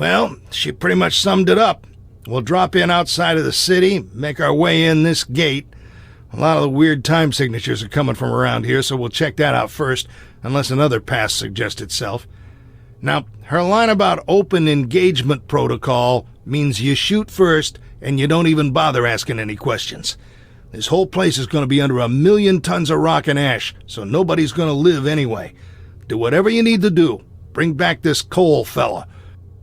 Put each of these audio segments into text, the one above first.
Well, she pretty much summed it up. We'll drop in outside of the city, make our way in this gate. A lot of the weird time signatures are coming from around here, so we'll check that out first, unless another path suggests itself. Now, her line about open engagement protocol means you shoot first and you don't even bother asking any questions. This whole place is going to be under 1,000,000 tons of rock and ash, so nobody's going to live anyway. Do whatever you need to do. Bring back this Cole fella.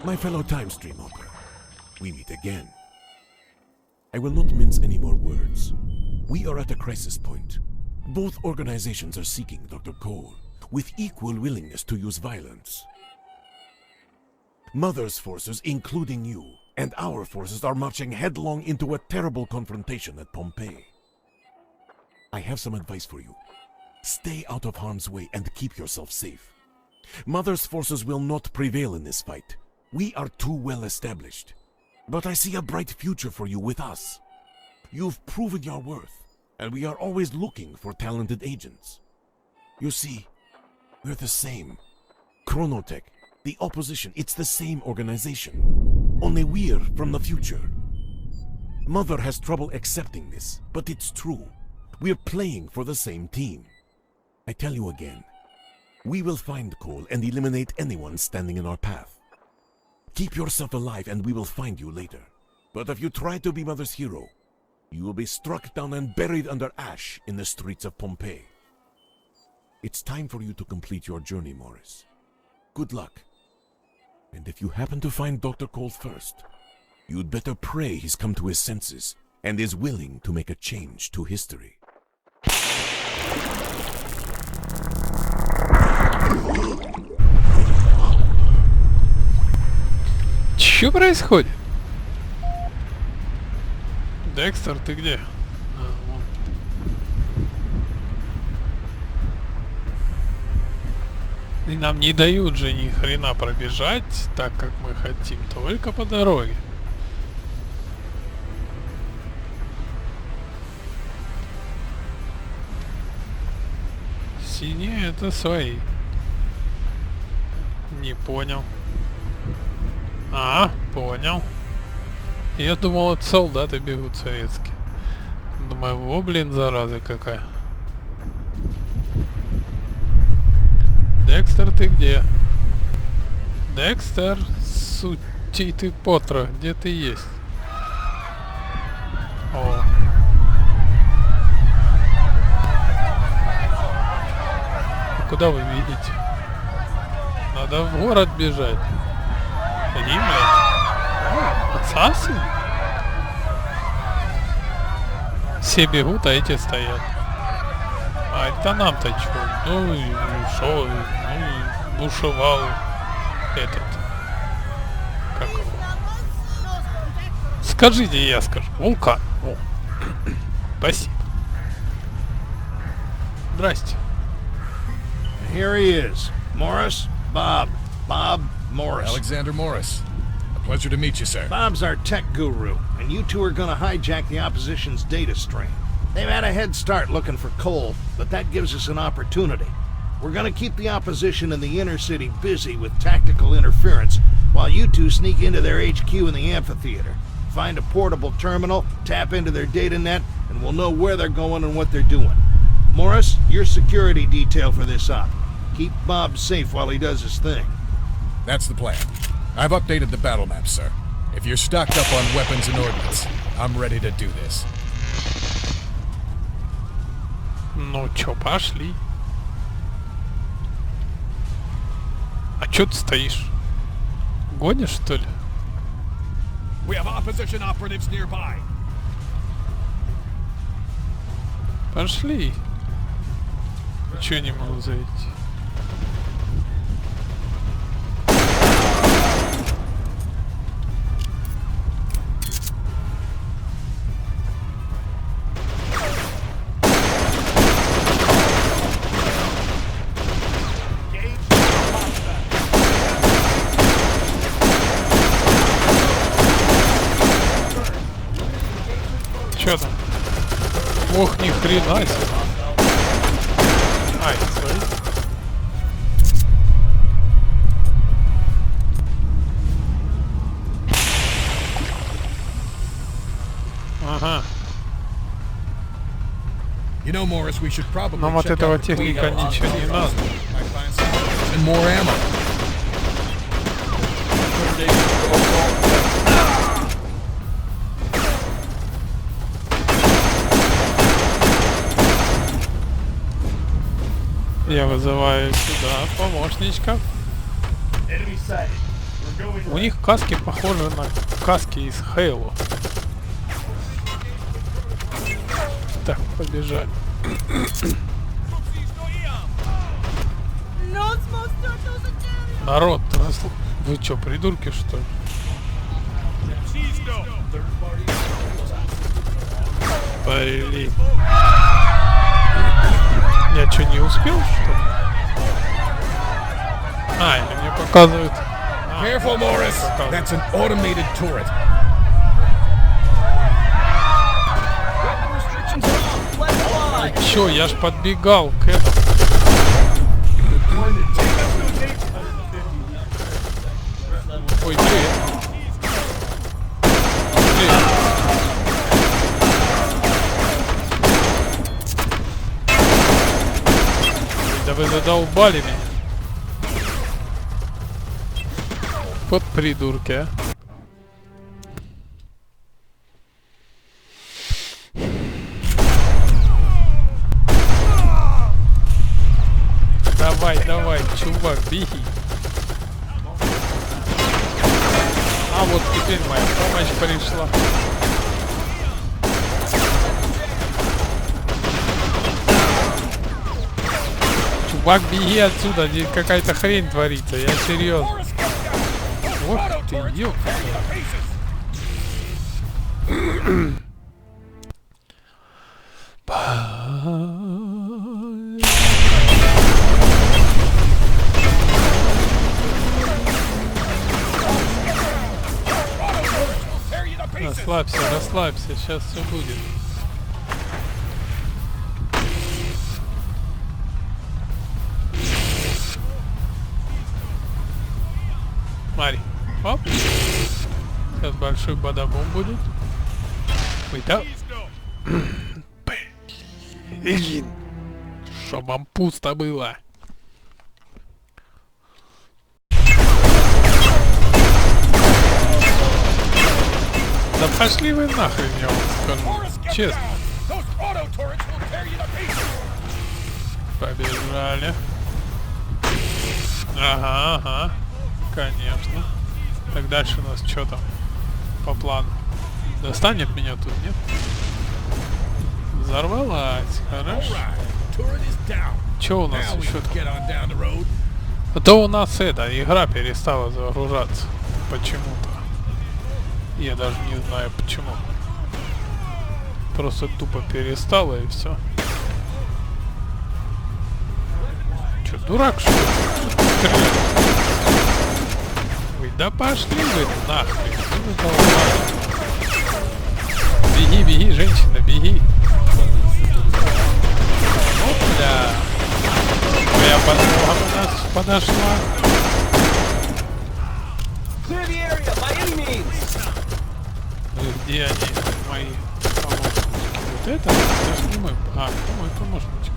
My fellow time stream opera, we meet again. I will not mince any more words. We are at a crisis point. Both organizations are seeking Dr. Cole, with equal willingness to use violence. Mother's forces, including you, and our forces are marching headlong into a terrible confrontation at Pompeii. I have some advice for you. Stay out of harm's way and keep yourself safe. Mother's forces will not prevail in this fight. We are too well established. But I see a bright future for you with us. You've proven your worth, and we are always looking for talented agents. You see, we're the same. Chronotech, the opposition, it's the same organization. Only we're from the future. Mother has trouble accepting this, but it's true. We're playing for the same team. I tell you again, we will find Cole and eliminate anyone standing in our path. Keep yourself alive and we will find you later. But if you try to be Mother's hero, you will be struck down and buried under ash in the streets of Pompeii. It's time for you to complete your journey, Morris. Good luck. And if you happen to find Dr. Cole first, you'd better pray he's come to his senses and is willing to make a change to history. Что происходит? Декстер, ты где? Вон. И нам не дают же ни хрена пробежать так, как мы хотим, только по дороге. Синие это свои. Не понял. А, понял. Я думал, это солдаты бегут советские. Думаю, во, блин, зараза какая. Декстер, ты где? Декстер, сути ты потро, где ты есть? О. А куда вы видите? Надо в город бежать. Римляне? Ассасин? Все бегут, а эти стоят. А это нам-то чё? Ну и шо, ну бушевал этот. Как его? Скажите, я скажу. Вулкан. О. Спасибо. Здрасте. Here he is. Morris, Bob. Bob Morris. Alexander Morris. A pleasure to meet you, sir. Bob's our tech guru, and you two are gonna hijack the opposition's data stream. They've had a head start looking for Cole, but that gives us an opportunity. We're gonna keep the opposition in the inner city busy with tactical interference, while you two sneak into their HQ in the amphitheater. Find a portable terminal, tap into their data net, and we'll know where they're going and what they're doing. Morris, you're security detail for this op. Keep Bob safe while he does his thing. That's the plan. I've updated the battle map, sir. If you're stocked up on weapons and ordnance, I'm ready to do this. Ну чё, пошли. А чё ты стоишь? Гонишь, что ли? We have opposition operatives nearby. Пошли. Чё не могу зайти? Чё там? Ох, ни хрена себе. Ай, свои. You know, Morris, we should probably Нам от check этого out the техника clean ничего не надо. might find some and more ammo. Я вызываю сюда помощничков. У них каски похожи на каски из Halo. Так, побежали. Народ, вы чё, придурки, что ли? Блин. Я что, не успел, что ли? А, или мне показывают... Careful, Morris. That's an automated turret. Чё, я ж подбегал к этому. Ой, привет. Привет. Да вы задолбали меня. Вот придурки, а. Давай, давай, чувак, беги. А вот теперь моя помощь пришла. Чувак, беги отсюда, здесь какая-то хрень творится, я серьезно. Ох ты, ёп. Расслабься, расслабься, сейчас все будет. Смотри, оп. Сейчас большой бадабум будет. Ой, да. Блин. Чтоб вам пусто было. Да пошли вы нахрен, я вам скажу. Честно. Побежали. Ага, ага. Конечно. Так дальше у нас что там по плану? Достанет меня тут, нет? Взорвалась. Хорошо. Что у нас еще там? А то у нас эта игра перестала загружаться. Почему-то. Я даже не знаю почему. Просто тупо перестала и все. Че, дурак что ли? Ой, да пошли вы нахрен. Беги, беги, женщина, беги. Опля. Моя подруга у нас подошла. Где они, мои помощники? Вот это? Это же не мой... А, мой помощничек.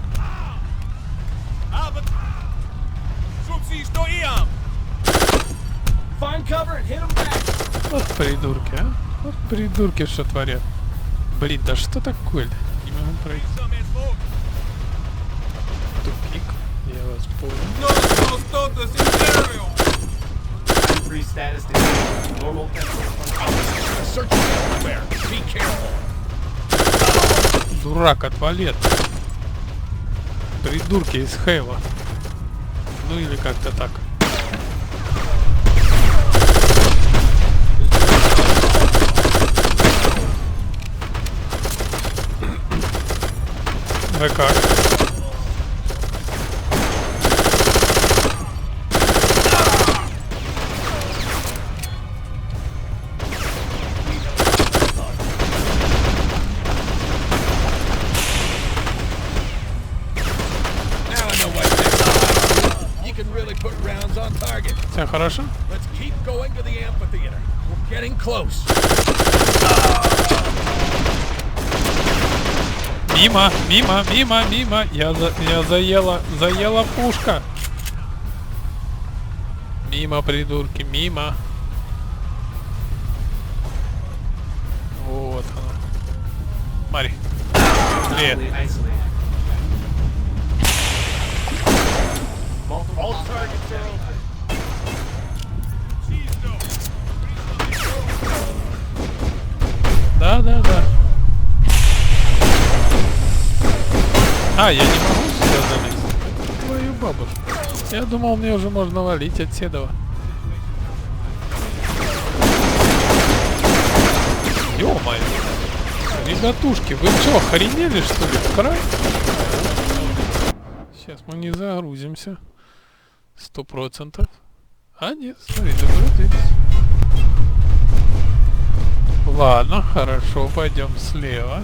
Вот придурки, а? Вот придурки, что творят. Блин, да что такое-то? Не могу пройти. Тупик. Я вас понял. Дурак, отвали. Придурки из Хейла. Ну или как-то так. Да как? Все хорошо? Мимо, мимо, мимо, мимо. Я заела пушка. Мимо, придурки, мимо. Вот она. Смотри. Привет. Да. А, я не могу сюда залезть. Твою бабушку. Я думал, мне уже можно валить от седова. Ё-моё. Ребятушки, вы что, охренели, что ли? В край? Сейчас мы не загрузимся. 100%. А, нет, смотри, загрузились. Ладно, хорошо, пойдем слева.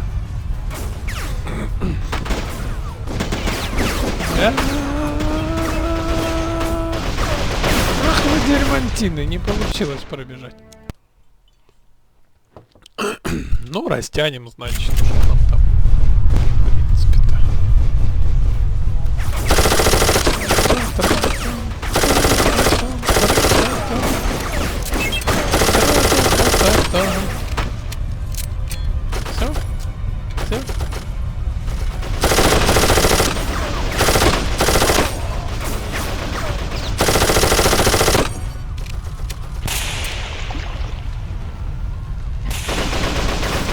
Ах вы дерьмантины, не получилось пробежать. Ну, растянем, значит, что нам там, в принципе-то. Все? Все?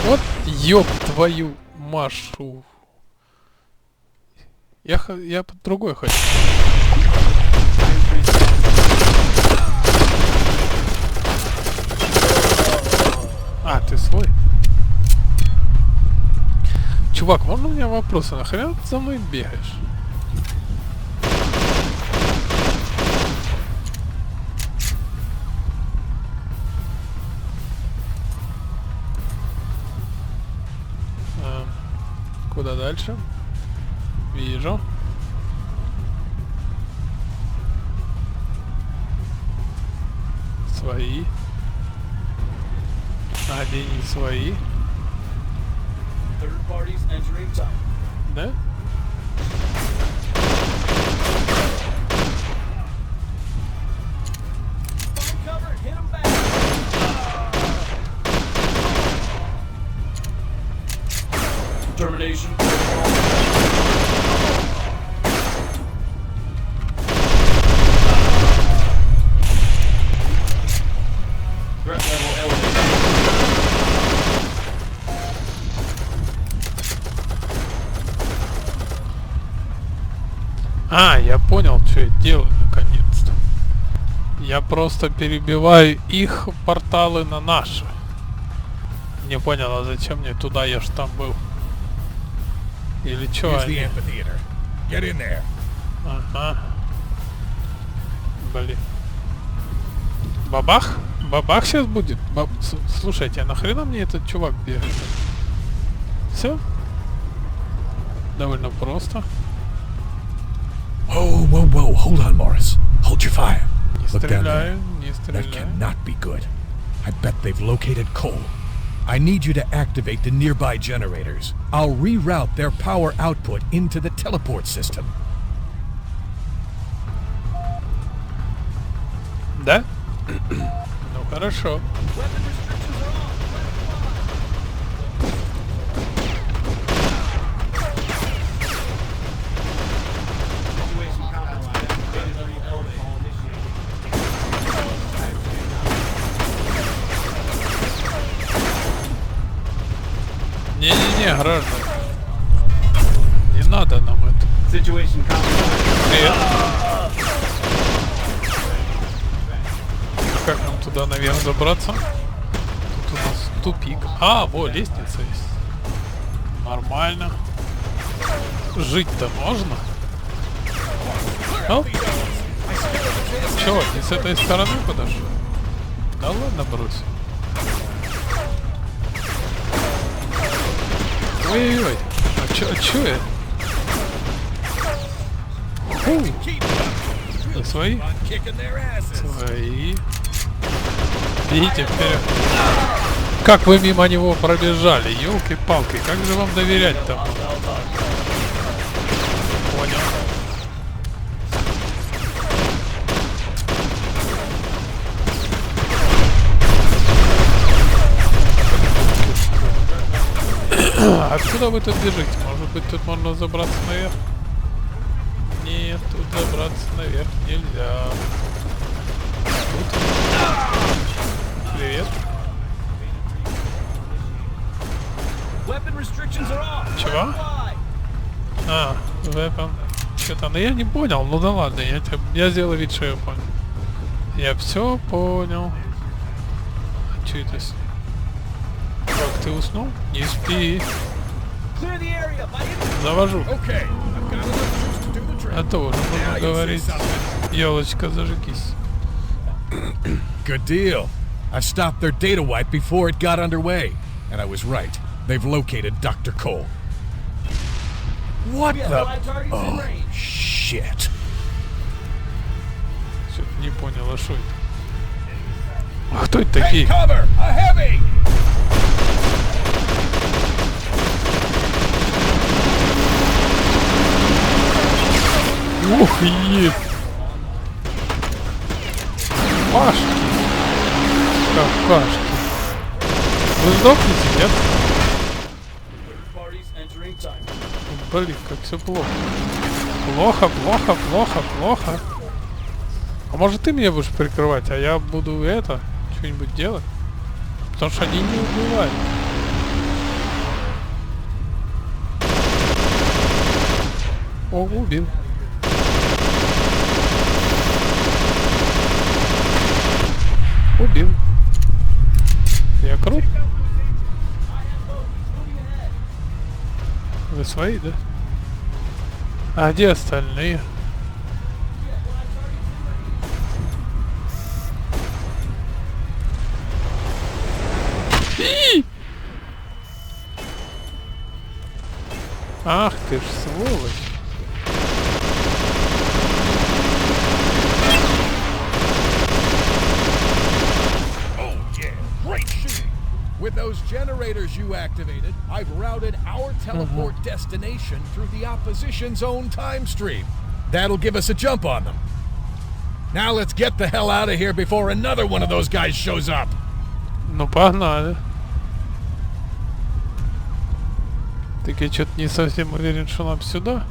Вот ёб твою Машу. Я под другой хочу. А, ты свой? Чувак, вон у меня вопросы. Нахрена ты за мной бегаешь? Куда дальше? Вижу. Свои. Они не свои. Да? Termination. Threat level elevated. А, я понял, что я делаю наконец-то. Я просто перебиваю их порталы на наши. Не понял, а зачем мне туда, я ж там был. Или чё Here's the они? amphitheater. Get in there. Ага. Блин. Бабах? Бабах сейчас будет? Слушайте, а нахрена мне этот чувак бегает? Все? Довольно просто. Whoa, whoa, whoa. Hold on, Morris. Hold your fire. Не Look down there. стреляю, не That стреляю. cannot be good. I bet they've located coal. I need you to activate the nearby generators. I'll reroute their power output into the teleport system. Да? Ну хорошо. Не-не-не, граждан. Не надо нам это. Situation compromised. Привет. Как нам туда наверх забраться? Тут у нас тупик. А, во, лестница есть. Нормально. Жить-то можно? Оп. Чё, не с этой стороны подошел? Да ладно, брось. Ой-ой-ой. А чё я? Это свои? Свои. Видите, вперед. Как вы мимо него пробежали? Ёлки-палки, как же вам доверять-то? Понял. Откуда вы тут бежите? Может быть, тут можно забраться наверх? Нет, тут забраться наверх нельзя. Тут. Привет. Чего? А, weapon. Что-то, ну я не понял, ну да ладно, я сделал вид, что я понял. Я все понял. А что это? Как ты уснул? Не спи. Завожу. А то уже можно говорить. Елочка, зажигись. Good deal. I stopped their data wipe before it got underway. And I was right. They've located Dr. Cole. What the? Oh, shit. Что-то не понял, а что это? А кто это такие? Cover! A heavy! Ух, еб! Пашки! Какашки! Вы сдохнете, нет? Блин, как все плохо. Плохо, плохо, плохо, плохо. А может ты меня будешь прикрывать, а я буду что-нибудь делать? Потому что они не убивают. О, убил. Убил. Я крут? Вы свои, да? А где остальные? Ах ты ж сволочь. With those generators you activated, I've routed our teleport destination through the opposition's own time stream. That'll give us a jump on them. Now let's get the hell out of here before another one of those guys shows up. Ну погнали. Так я что-то не совсем уверен, что нам сюда.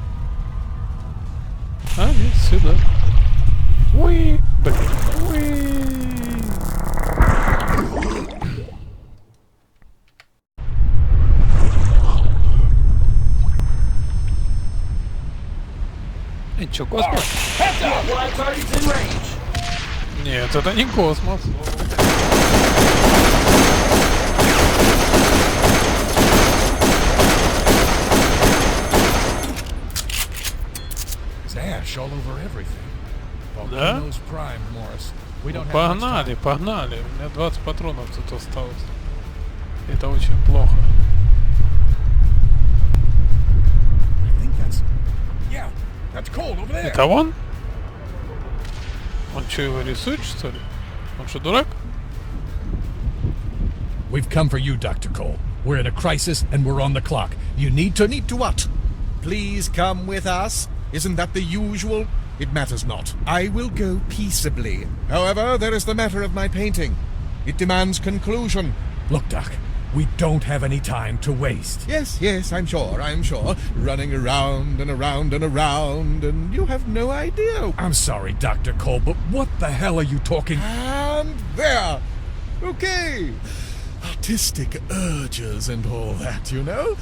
А, нет, сюда. Уи, блин, уи. Чё, космос? Нет, это не космос. Ash all over everything. Да? Primed, Morris. We don't have Погнали, погнали. У меня 20 патронов тут осталось. Это очень плохо. That's cold over there. Это он? Он что, его рисует, что ли? Он что, дурак? We've come for you, Dr. Cole. We're in a crisis and we're on the clock. You need to what? Please come with us. Isn't that the usual? It matters not. I will go peaceably. However, there is the matter of my painting. It demands conclusion. Look, Doc, we don't have any time to waste. Yes, I'm sure. Running around and around and around, and you have no idea. I'm sorry, Dr. Cole, but what the hell are you talking? And there. Okay. Artistic urges and all that, you know.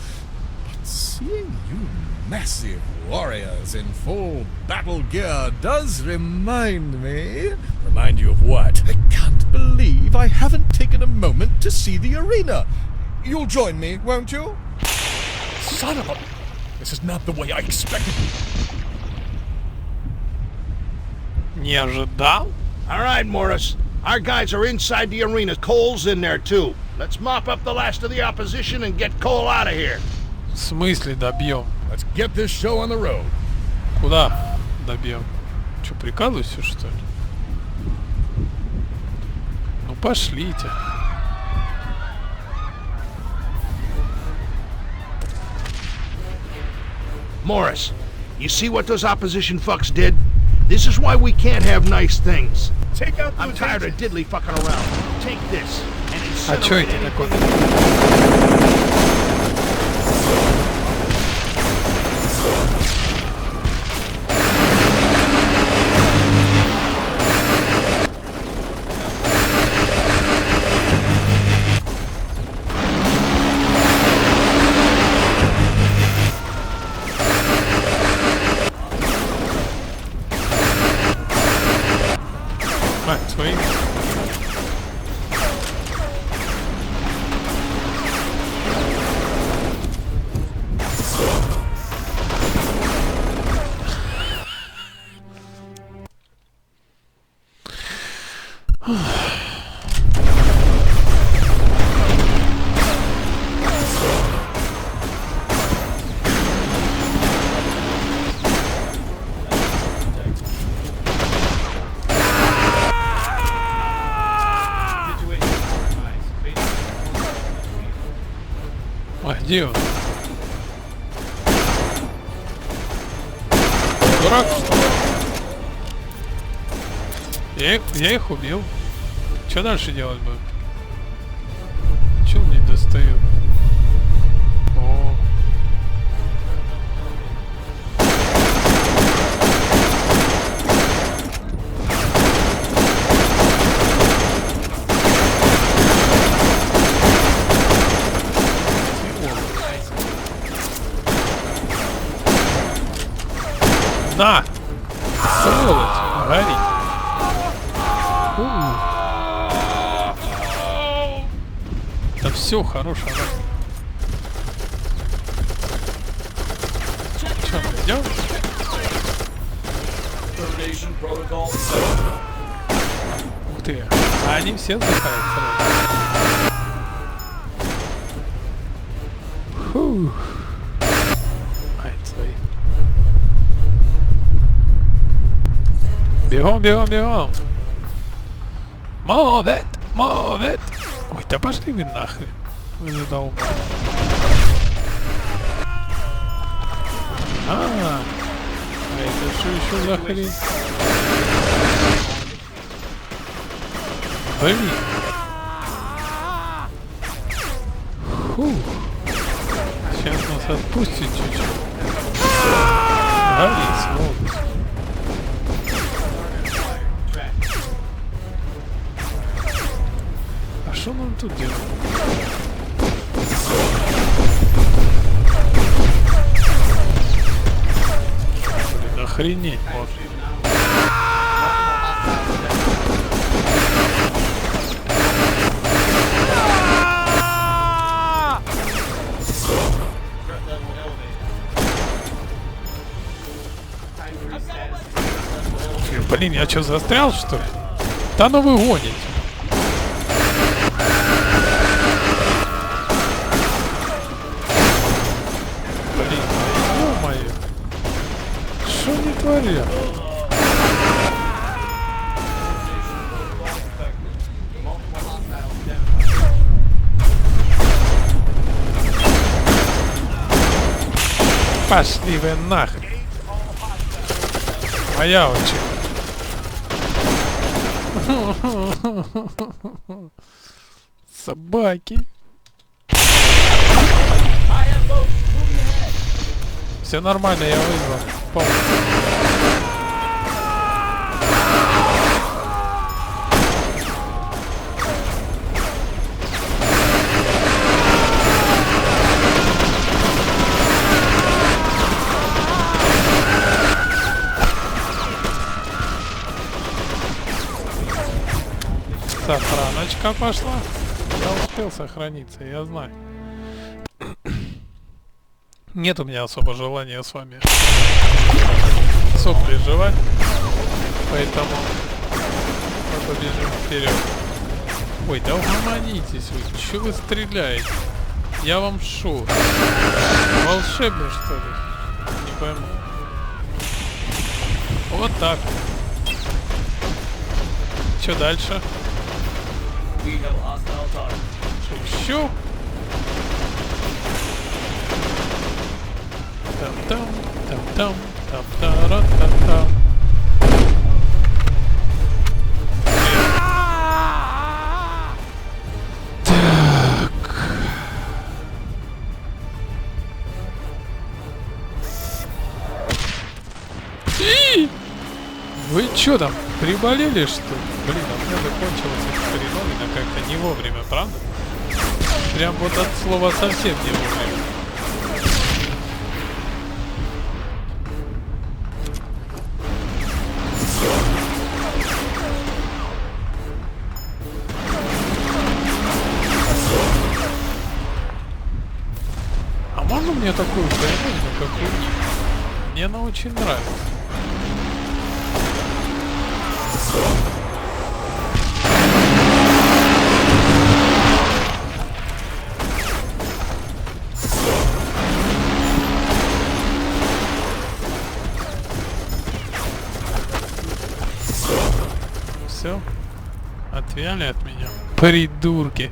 But seeing you massive warriors in full battle gear does remind me... Remind you of what? I can't believe I haven't taken a moment to see the arena. You'll join me, won't you? Son of a... This is not the way I expected. Не ожидал? All right, Morris. Our guys are inside the arena. Cole's in there, too. Let's mop up the last of the opposition and get Cole out of here. В смысле добьем? Let's get this show on the road. Куда добьем? Че, прикалываешься, что ли? Ну пошлите. Morris, you see what those opposition fucks did? This is why we can't have nice things. Take out I'm those tired of agents. diddly fucking around. Take this and А чё incinerate это такое? anything. А, свои. А где он? Дурак, что ли? Я их убил. Что дальше делать будем? Чего он не достает? О. На! Сволочь! Гори! Да все, хорошо. Че, мы идем? Termination protocol. Ух ты! А они все отдыхают сразу. Фух. Ай, свои. Бегом, бегом, бегом! Move it! Move it! Ой, да пошли вы нахрен! Вы задолбали. А это что еще за хрень? Блин! Фух! Сейчас нас отпустит чуть-чуть. Гори, сволочь! А что нам тут делать? Блин, охренеть можно. Threat level elevated. Time to reset. Блин, я что, застрял, что ли? Да ну вы гоните. Блин, ё-моё. Что не творят? Пошли вы нахрен. Моя очередь. Собаки. Все нормально, я вызвал помощь. Сохраночка пошла. Я успел сохраниться, я знаю. Нет у меня особо желания с вами сопли жевать, поэтому мы побежим вперед. Ой, да угомонитесь вы, чё вы стреляете? Я вам шо? Волшебный что ли? Не пойму. Вот так. Чё дальше? We have a hostile target. Что еще? Там-там. Там, там, тара-та-та. Вы чё там, приболели что ли? Блин, а у меня закончилась эта хреновина как-то не вовремя, правда? Прям вот от слова совсем не вовремя. А можно мне такую хреновину, как у них? Мне она очень нравится. Все, отвяли от меня, придурки.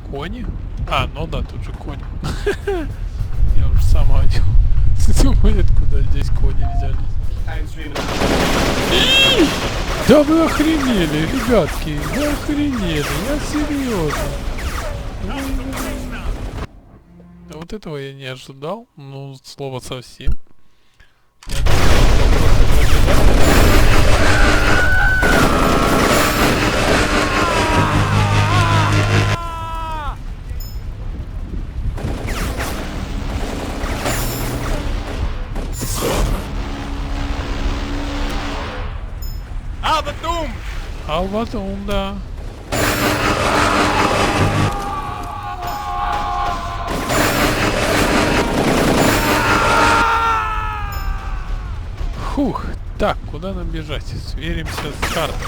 Кони? А, ну да, тут же конь. Я уже сам один. Думает, куда здесь кони взялись. Time stream. Да вы охренели, ребятки, вы охренели, я серьезно. Да вот этого я не ожидал, ну, слово совсем. Я думал, просто Албатум, да. Фух, так, куда нам бежать? Сверимся с картой.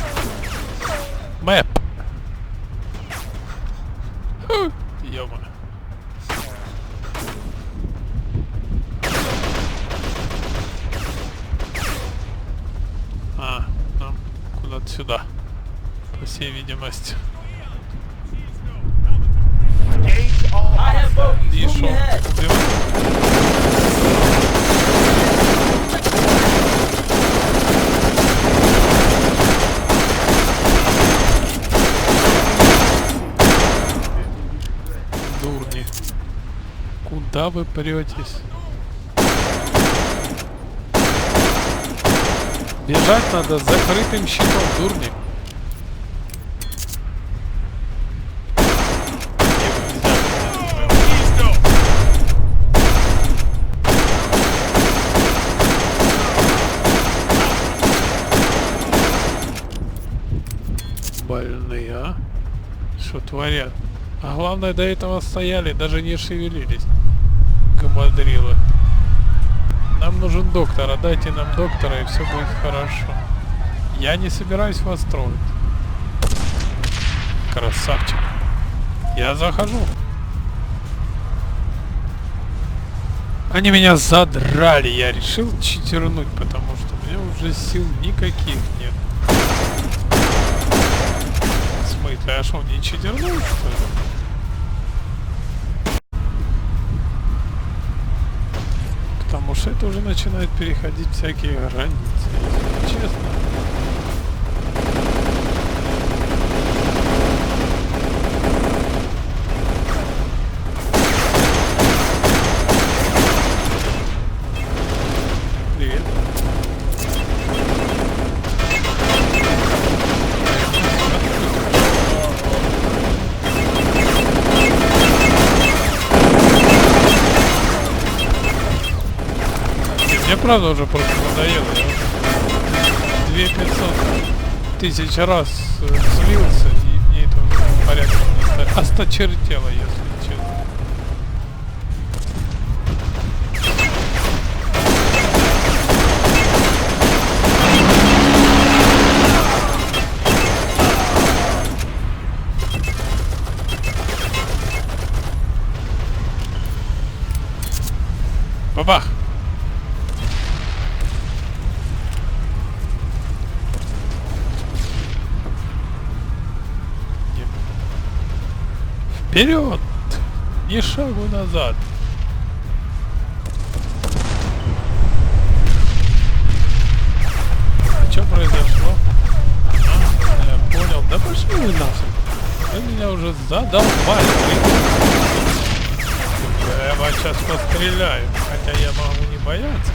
Мэп. Ё-моё. А, нам куда-то сюда. По всей видимости. I have bogeys. И Moving шо? ahead. Дурни. Куда вы претесь? Бежать надо с закрытым щитом, дурни. Больные, а? Что творят? А главное, до этого стояли, даже не шевелились. Гамадрилы. Нам нужен доктор, отдайте нам доктора, и все будет хорошо. Я не собираюсь вас трогать. Красавчик. Я захожу. Они меня задрали, я решил читернуть, потому что у меня уже сил никаких нет. В смысле, а что, не читернул, что ли? Потому что это уже начинает переходить всякие границы, если честно. Привет. Мне правда уже просто надоело. Я 2500 тысяч раз слился, и мне это уже порядка осточертело, если честно. Бабах! Вперед! Ни шагу назад! что произошло? Я понял. Да пошли вы нафиг. Вы меня уже задолбали. Я вас сейчас постреляю. Хотя я могу не бояться.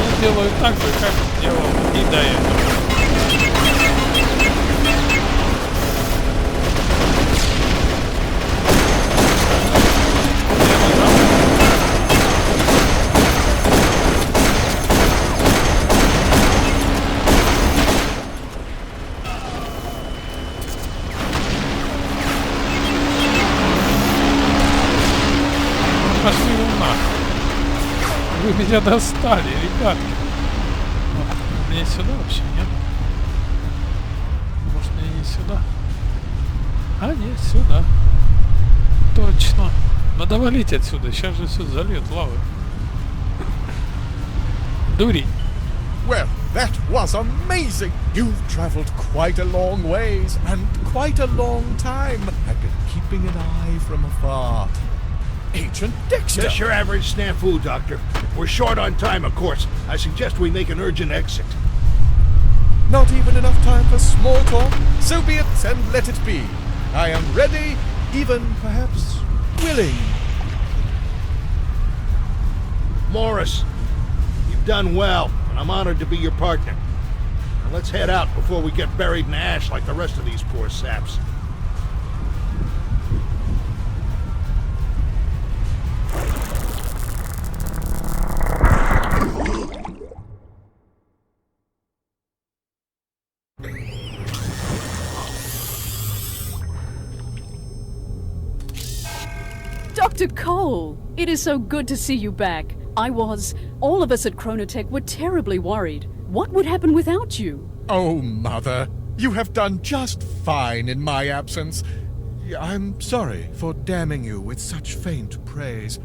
Я делаю так же, как делал и до этого. Пошли вы нахуй. Вы меня достали, ребятки. Мне сюда вообще, нет? Может, мне не сюда? А, нет, сюда. Точно. Надо валить отсюда. Сейчас же все зальет лавой. Дурень. Well, that was amazing! You've traveled quite a long ways and quite a long time. I've been keeping an eye from afar. Agent Dexter! Just your average snafu, Doctor. We're short on time, of course. I suggest we make an urgent exit. Not even enough time for small talk? So be it, and let it be. I am ready, even perhaps willing. Morris, you've done well, and I'm honored to be your partner. Now let's head out before we get buried in ash like the rest of these poor saps. Dr. Cole, it is so good to see you back. All of us at Chronotech were terribly worried. What would happen without you? Oh, Mother, you have done just fine in my absence. I'm sorry for damning you with such faint praise.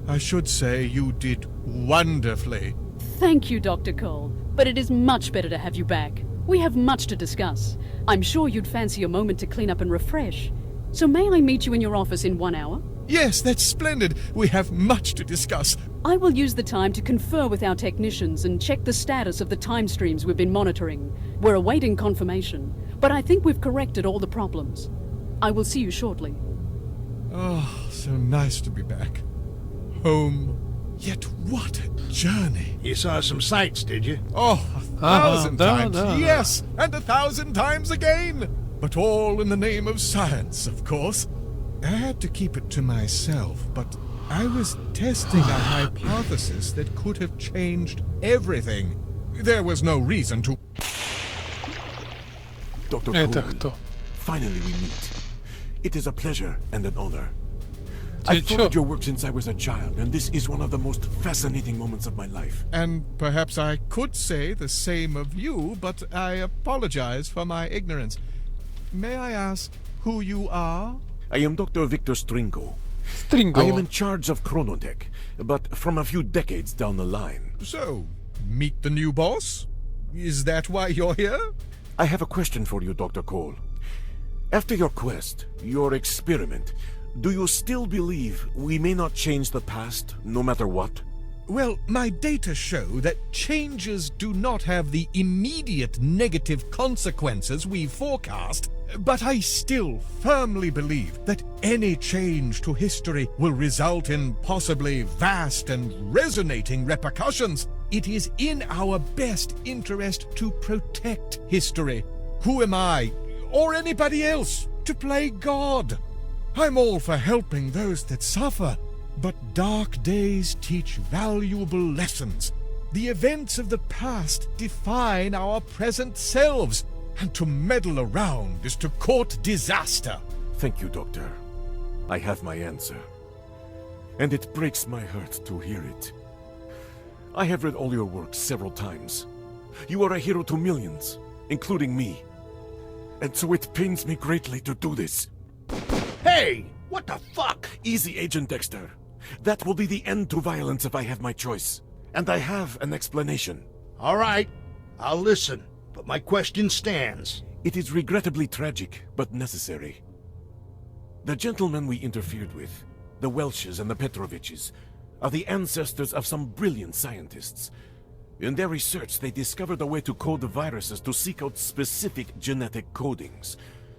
I should say you did wonderfully. Thank you, Dr. Cole, but it is much better to have you back. We have much to discuss. I'm sure you'd fancy a moment to clean up and refresh. So may I meet you in your office in 1 hour? Yes, that's splendid. We have much to discuss. I will use the time to confer with our technicians and check the status of the time streams we've been monitoring. We're awaiting confirmation, but I think we've corrected all the problems. I will see you shortly. Oh, so nice to be back. Home. Yet what a journey. You saw some sights, did you? Oh, 1,000 times. Yes, and 1,000 times again. But all in the name of science, of course. I had to keep it to myself, but I was testing a hypothesis that could have changed everything. There was no reason to... Dr. Это Cole, кто? finally we meet. It is a pleasure and an honor. Ты I've чё? followed your work since I was a child, and this is one of the most fascinating moments of my life. And perhaps I could say the same of you, but I apologize for my ignorance. May I ask who you are? I am Dr. Victor Stringo. I am Стрингово. in charge of Chronotech, but from a few decades down the line. So, meet the new boss? Is that why you're here? I have a question for you, Dr. Cole. After your quest, your experiment, do you still believe we may not change the past, no matter what? Well, my data show that changes do not have the immediate negative consequences we forecast, but I still firmly believe that any change to history will result in possibly vast and resonating repercussions. It is in our best interest to protect history. Who am I, or anybody else, to play God? I'm all for helping those that suffer, but dark days teach valuable lessons. The events of the past define our present selves, and to meddle around is to court disaster. Thank you, Doctor. I have my answer. And it breaks my heart to hear it. I have read all your work several times. You are a hero to millions, including me. And so it pains me greatly to do this. Hey! What the fuck? Easy, Agent Dexter. That will be the end to violence if I have my choice. And I have an explanation. All right, I'll listen, but my question stands. It is regrettably tragic, but necessary. The gentlemen we interfered with, the Welshes and the Petroviches, are the ancestors of some brilliant scientists. In their research, they discovered a way to code the viruses to seek out specific genetic codings,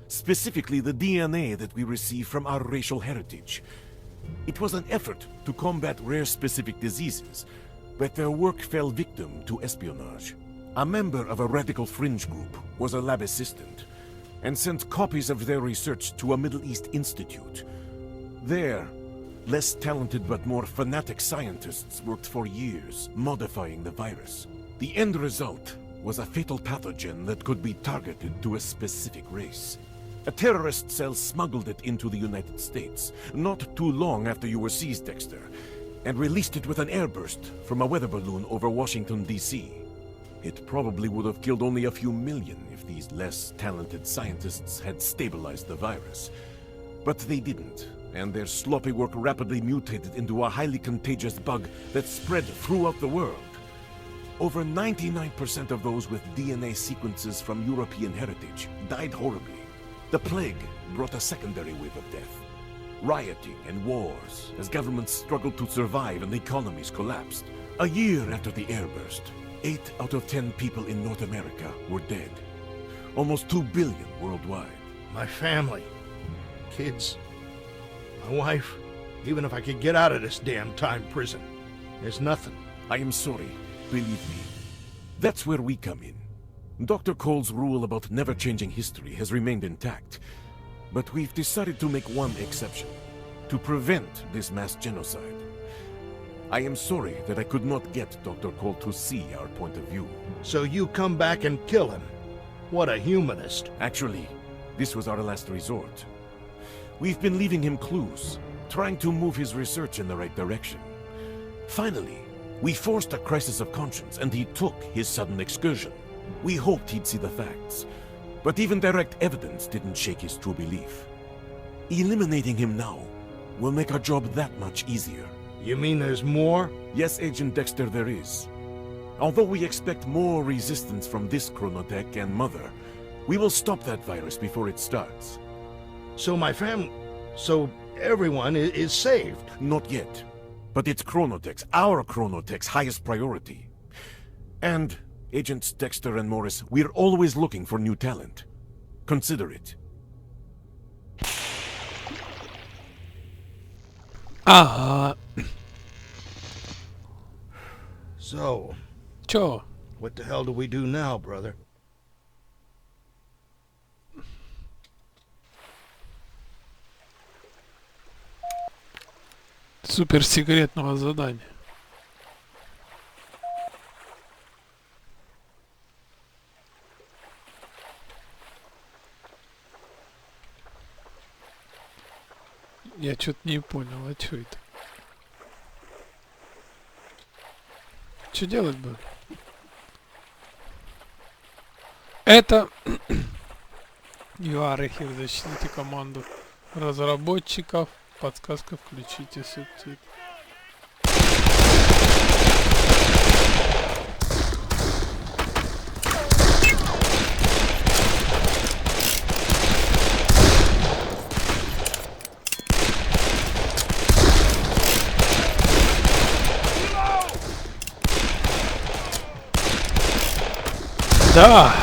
specifically the DNA that we receive from our racial heritage. It was an effort to combat rare specific diseases, but their work fell victim to espionage. A member of a radical fringe group was a lab assistant and sent copies of their research to a Middle East institute. There, less talented but more fanatic scientists worked for years, modifying the virus. The end result was a fatal pathogen that could be targeted to a specific race. A terrorist cell smuggled it into the United States, not too long after you were seized, Dexter, and released it with an airburst from a weather balloon over Washington, D.C. It probably would have killed only a few million if these less talented scientists had stabilized the virus. But they didn't, and their sloppy work rapidly mutated into a highly contagious bug that spread throughout the world. Over 99% of those with DNA sequences from European heritage died horribly. The plague brought a secondary wave of death. Rioting and wars as governments struggled to survive and economies collapsed. A year after the airburst, 8 out of 10 people in North America were dead. Almost 2 billion worldwide. My family. Kids. My wife. Even if I could get out of this damn time prison, there's nothing. I am sorry, believe me. That's where we come in. Dr. Cole's rule about never changing history has remained intact. But we've decided to make one exception. To prevent this mass genocide. I am sorry that I could not get Dr. Cole to see our point of view. So you come back and kill him. What a humanist. Actually, this was our last resort. We've been leaving him clues, trying to move his research in the right direction. Finally, we forced a crisis of conscience and he took his sudden excursion. We hoped he'd see the facts, but even direct evidence didn't shake his true belief. Eliminating him now will make our job that much easier. You mean there's more? Yes, Agent Dexter, there is. Although we expect more resistance from this chronotech and Mother, we will stop that virus before it starts. So my family... So everyone is saved? Not yet. But it's chronotech's, our chronotech's highest priority. And, Agents Dexter and Morris, we're always looking for new talent. Consider it. Ага. So, Чё? what the hell do we do now, brother? Суперсекретного задания. Я что-то не понял, а что это? Что делать бы? Это... You are here, защитите команду разработчиков. Подсказка, включите субтитры. Да.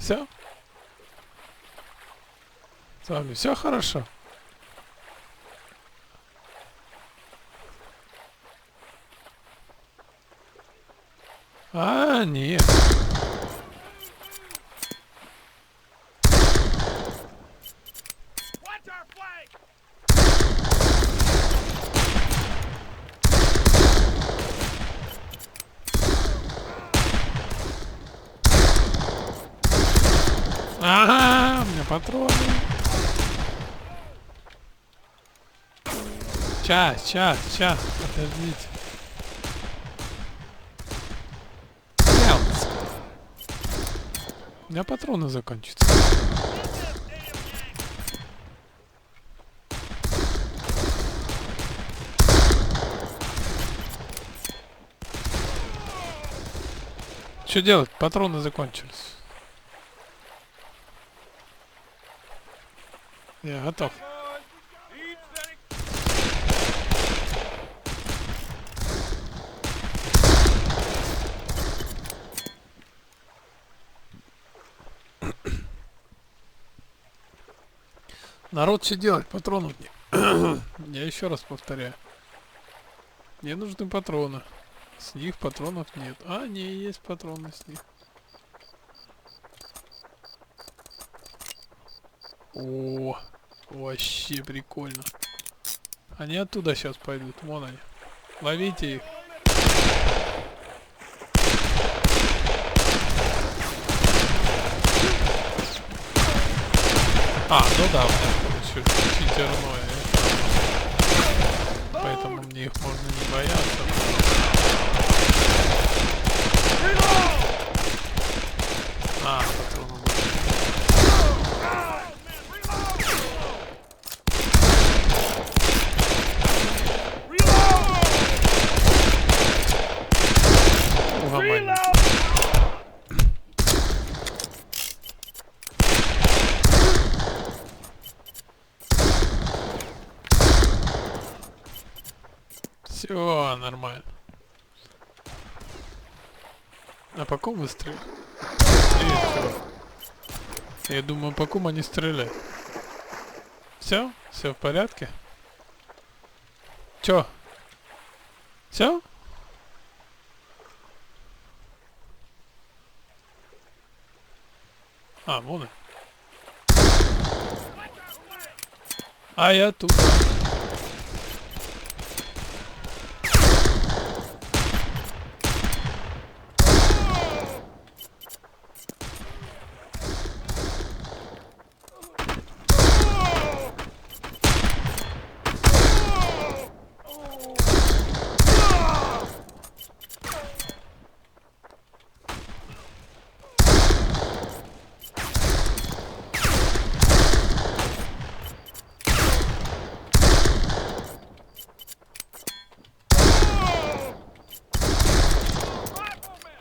Все? С вами все хорошо? А, нет. Патроны. Сейчас. Подождите. У меня патроны закончатся. Что делать? Патроны закончились. Я готов. Народ, что делать? Патронов нет. Я еще раз повторяю. Мне нужны патроны. С них патронов нет. А, не, есть патроны с них. О, вообще прикольно. Они оттуда сейчас пойдут. Вон они. Ловите их. А, ну да, у меня еще читерное. Поэтому мне их можно не бояться. А, патроны будут. Угомонись. Все нормально. А по ком вы стреляете? Я думаю, по ком они стреляют. Все? Все в порядке? Чё? Все? А, вон он. А я тут.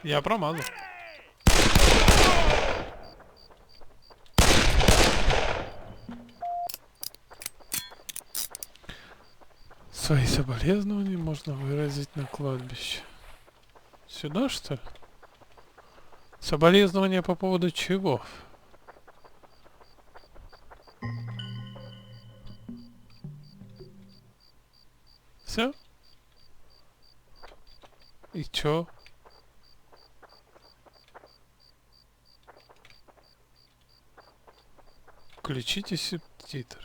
Я промазал. Свои соболезнования можно выразить на кладбище. Сюда, что ли? Соболезнования по поводу чего? Все? И чё? Включите субтитры.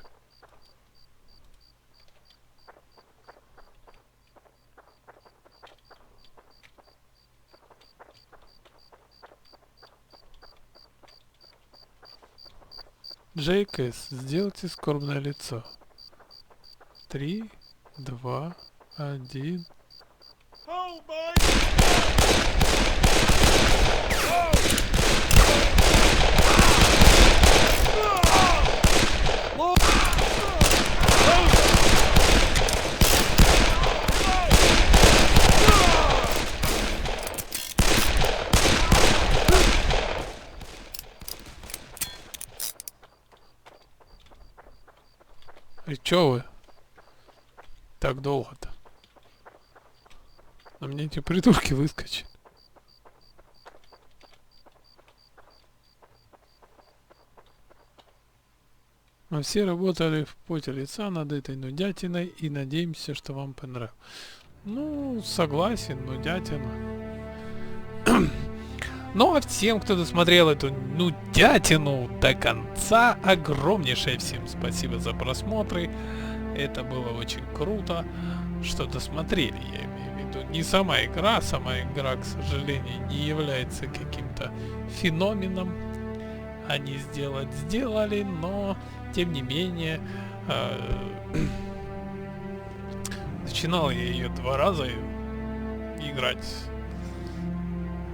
JKS, сделайте скорбное лицо. 3, 2, 1. И чё вы так долго-то? На мне эти придурки выскочат. Мы все работали в поте лица над этой нудятиной и надеемся, что вам понравилось. Ну, согласен, нудятина. Ну, а всем, кто досмотрел эту нудятину до конца, огромнейшее всем спасибо за просмотры. Это было очень круто, что досмотрели, я имею в виду. Не сама игра, к сожалению, не является каким-то феноменом. они сделать сделали, но тем не менее начинал я ее 2 раза играть.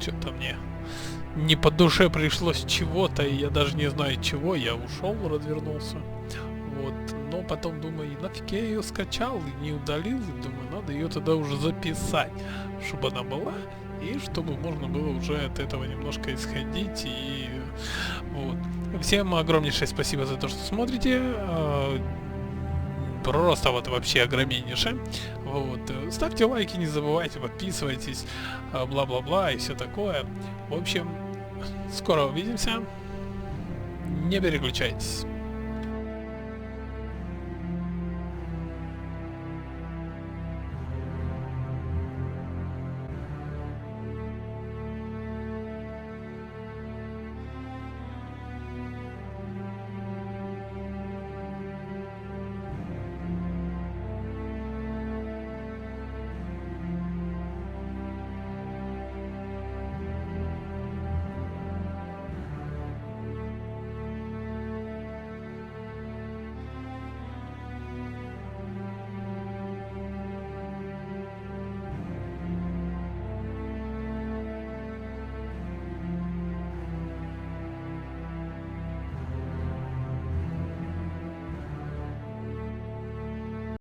Что-то мне не по душе пришлось чего-то, и я даже не знаю чего, я ушел, развернулся. Вот, но потом думаю, нафиг я ее скачал и не удалил, и думаю, надо ее тогда уже записать, чтобы она была, и чтобы можно было уже от этого немножко исходить, и вот. Всем огромнейшее спасибо за то, что смотрите. Просто вот вообще огромнейшее. Вот. Ставьте лайки, не забывайте, подписывайтесь, бла-бла-бла и все такое. В общем, скоро увидимся. Не переключайтесь.